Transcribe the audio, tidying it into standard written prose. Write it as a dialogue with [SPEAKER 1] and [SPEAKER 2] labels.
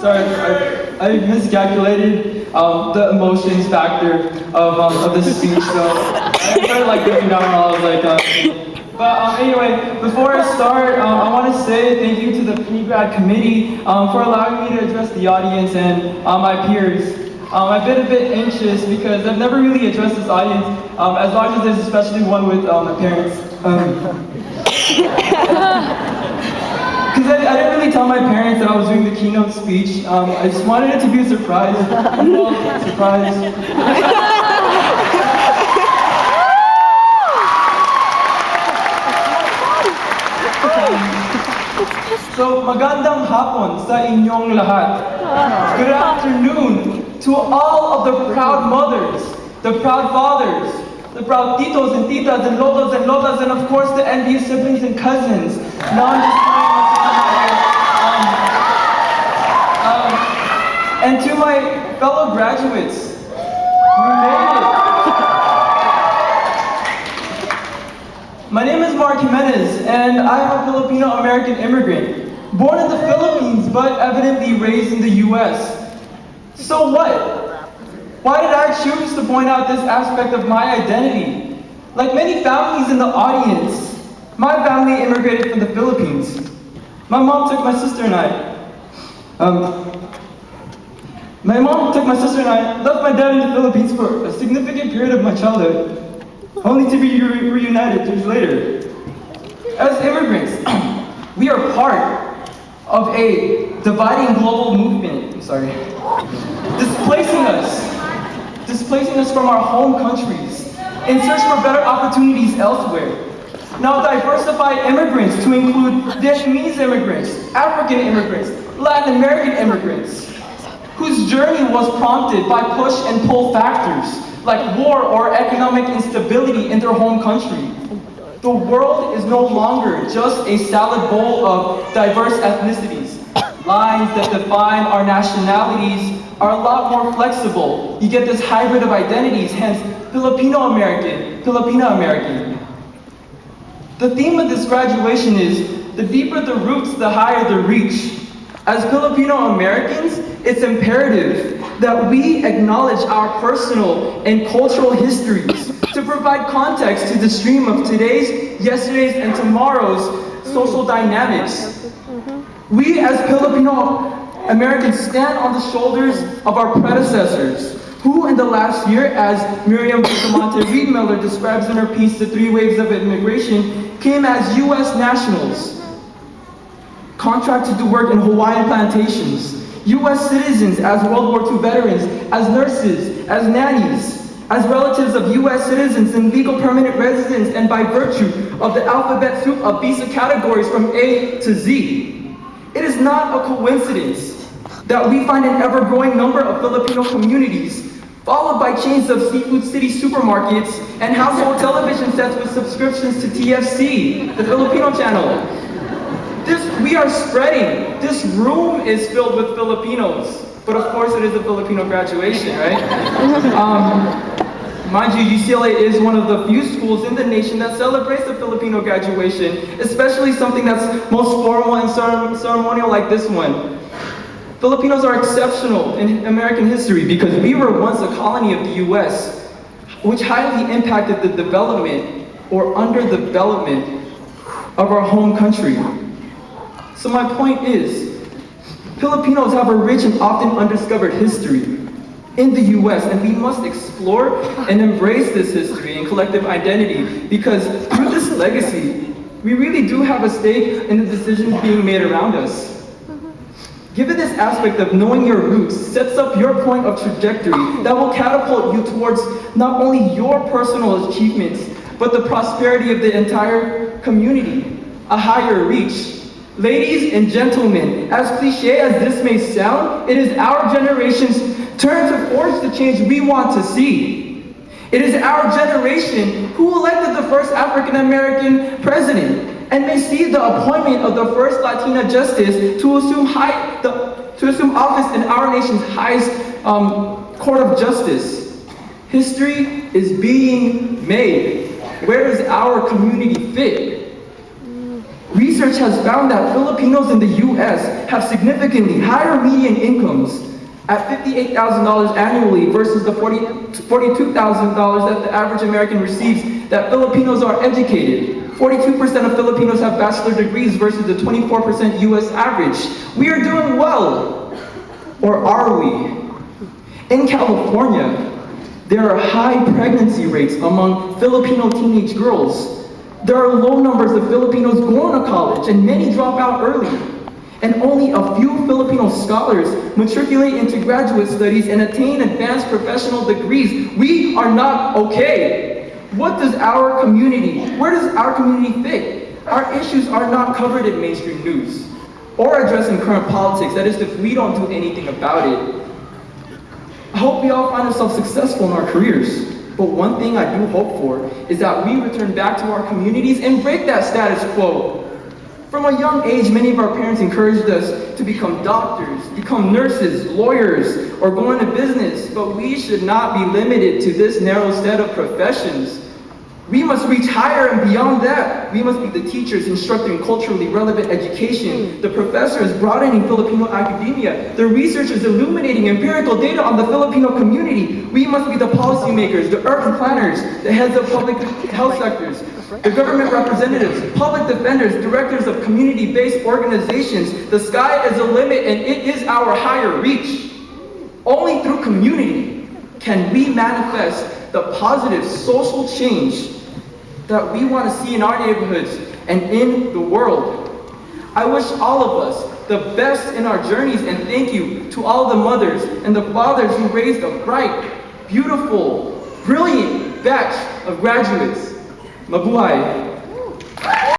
[SPEAKER 1] Sorry, I miscalculated the emotions factor of the speech, so I started like looking down and I was like, but anyway, before I start, I want to say thank you to the pgrad committee for allowing me to address the audience and my peers. I've been a bit anxious because I've never really addressed this audience, as long as there's especially one with my parents. Because I didn't really tell my parents that I was doing the keynote speech. I just wanted it to be a surprise. Surprise. So, magandang hapon sa inyong lahat. Good afternoon to all of the proud mothers, the proud fathers, the proud titos and titas and lolas, and of course the envious siblings and cousins. Now I'm just and to my fellow graduates, we made it. My name is Mark Jimenez, and I am a Filipino-American immigrant, born in the Philippines, but evidently raised in the US. So what? Why did I choose to point out this aspect of my identity? Like many families in the audience, my family immigrated from the Philippines. My mom took my sister and I. Left my dad in the Philippines for a significant period of my childhood, only to be reunited years later. As immigrants, we are part of a dividing global movement, displacing us from our home countries in search for better opportunities elsewhere. Now diversify immigrants to include Vietnamese immigrants, African immigrants, Latin American immigrants, whose journey was prompted by push and pull factors like war or economic instability in their home country. The world is no longer just a salad bowl of diverse ethnicities. Lines that define our nationalities are a lot more flexible. You get this hybrid of identities, hence Filipino-American, Filipina-American. The theme of this graduation is, the deeper the roots, the higher the reach. As Filipino-Americans, it's imperative that we acknowledge our personal and cultural histories to provide context to the stream of today's, yesterday's, and tomorrow's social dynamics. We as Filipino-Americans stand on the shoulders of our predecessors, who in the last year, as Miriam Bustamante-Reed-Miller describes in her piece, The Three Waves of Immigration, came as US nationals, contracted to work in Hawaiian plantations, US citizens as World War II veterans, as nurses, as nannies, as relatives of US citizens and legal permanent residents, and by virtue of the alphabet soup of visa categories from A to Z. It is not a coincidence that we find an ever-growing number of Filipino communities, followed by chains of Seafood City supermarkets and household television sets with subscriptions to TFC, the Filipino channel. We are spreading. This room is filled with Filipinos, but of course it is a Filipino graduation, right? Mind you, UCLA is one of the few schools in the nation that celebrates the Filipino graduation, especially something that's most formal and ceremonial like this one. Filipinos are exceptional in American history because we were once a colony of the US, which highly impacted the development or underdevelopment of our home country. So my point is, Filipinos have a rich and often undiscovered history in the US, and we must explore and embrace this history and collective identity, because through this legacy, we really do have a stake in the decisions being made around us. Given this aspect of knowing your roots sets up your point of trajectory that will catapult you towards not only your personal achievements, but the prosperity of the entire community, a higher reach. Ladies and gentlemen, as cliche as this may sound, it is our generation's turn to forge the change we want to see. It is our generation who elected the first African-American president and may see the appointment of the first Latina justice to assume office in our nation's highest court of justice. History is being made. Where is our community fit? We Research has found that Filipinos in the US have significantly higher median incomes at $58,000 annually versus the $42,000 that the average American receives, that Filipinos are educated. 42% of Filipinos have bachelor degrees versus the 24% US average. We are doing well, or are we? In California, there are high pregnancy rates among Filipino teenage girls. There are low numbers of Filipinos going to college, and many drop out early. And only a few Filipino scholars matriculate into graduate studies and attain advanced professional degrees. We are not okay. Where does our community fit? Our issues are not covered in mainstream news or addressing current politics. That is, if we don't do anything about it. I hope we all find ourselves successful in our careers. But one thing I do hope for is that we return back to our communities and break that status quo. From a young age, many of our parents encouraged us to become doctors, become nurses, lawyers, or go into business, but we should not be limited to this narrow set of professions. We must reach higher and beyond that. We must be the teachers instructing culturally relevant education, the professors broadening Filipino academia, the researchers illuminating empirical data on the Filipino community. We must be the policymakers, the urban planners, the heads of public health sectors, the government representatives, public defenders, directors of community-based organizations. The sky is the limit, and it is our higher reach. Only through community can we manifest the positive social change that we want to see in our neighborhoods and in the world. I wish all of us the best in our journeys, and thank you to all the mothers and the fathers who raised a bright, beautiful, brilliant batch of graduates. Mabuhay!